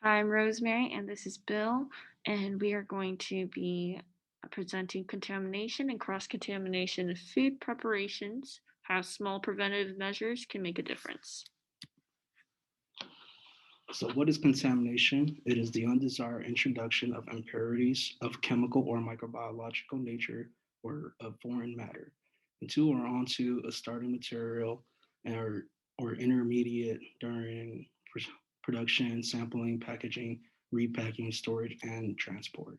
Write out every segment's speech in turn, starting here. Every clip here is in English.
Hi, I'm Rosemary, and this is Bill, and we are going to be presenting contamination and cross-contamination of food preparations, how small preventative measures can make a difference. So, what is contamination? It is the undesired introduction of impurities of chemical or microbiological nature or of foreign matter into or onto a starting material or intermediate during production, sampling, packaging, repacking, storage, and transport.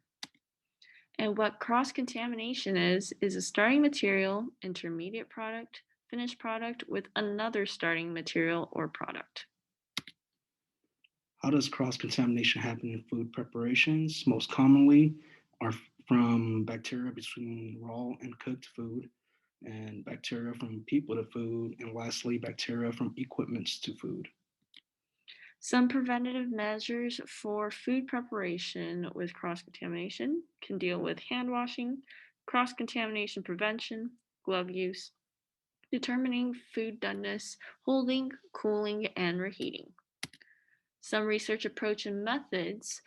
And what cross-contamination is a starting material, intermediate product, finished product with another starting material or product. How does cross contamination happen in food preparations? Most commonly are from bacteria between raw and cooked food, and bacteria from people to food, and lastly, bacteria from equipments to food. Some preventative measures for food preparation with cross-contamination can deal with hand washing, cross-contamination prevention, glove use, determining food doneness, holding, cooling, and reheating. Some research approach and methods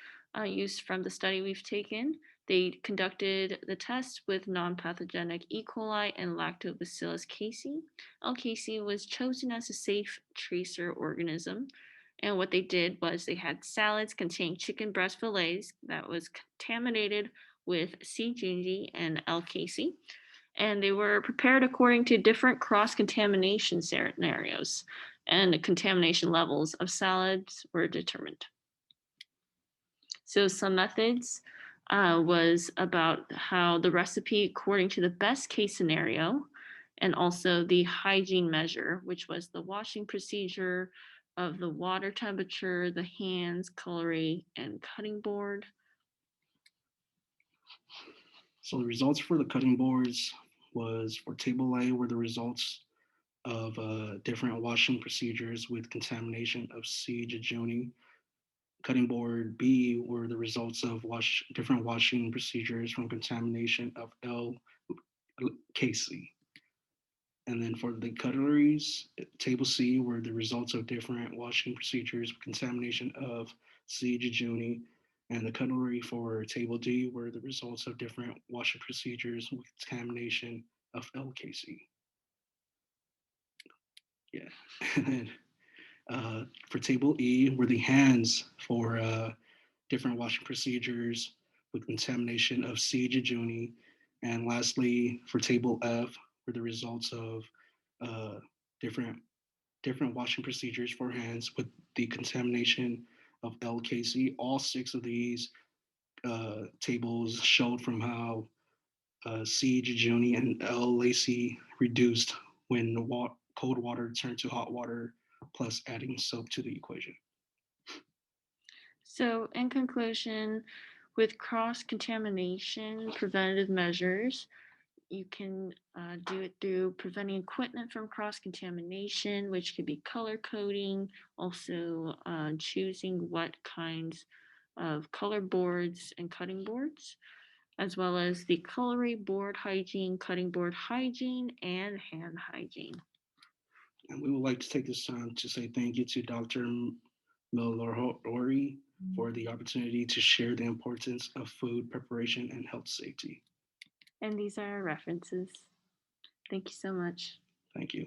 used from the study we've taken. They conducted the test with non-pathogenic E. coli and Lactobacillus casei. L. casei was chosen as a safe tracer organism. And what they did was they had salads containing chicken breast fillets that was contaminated with C. gingi and L. casei, and they were prepared according to different cross-contamination scenarios, and the contamination levels of salads were determined. So some methods was about how the recipe according to the best case scenario, and also the hygiene measure, which was the washing procedure of the water temperature, the hands, cutlery, and cutting board. So the results for the cutting boards was for table A were the results of different washing procedures with contamination of C. jejuni. Cutting board B were the results of different washing procedures from contamination of L. casei. And then for the cutleries, table C were the results of different washing procedures with contamination of C. jejuni. And the cutlery for table D were the results of different washing procedures with contamination of L. casei. Yeah. And then for table E were the hands for different washing procedures with contamination of C. jejuni. And lastly, for table F were the results of uh, different different washing procedures for hands with the contamination of L. casei. All six of these tables showed from how C. jejuni and L. lacey reduced when the cold water turned to hot water, plus adding soap to the equation. So, in conclusion, with cross contamination preventative measures, you can do it through preventing equipment from cross contamination, which could be color coding, also choosing what kinds of color boards and cutting boards, as well as the cutlery board hygiene, cutting board hygiene, and hand hygiene. And we would like to take this time to say thank you to Dr. Milorori for the opportunity to share the importance of food preparation and health safety. And these are our references. Thank you so much. Thank you.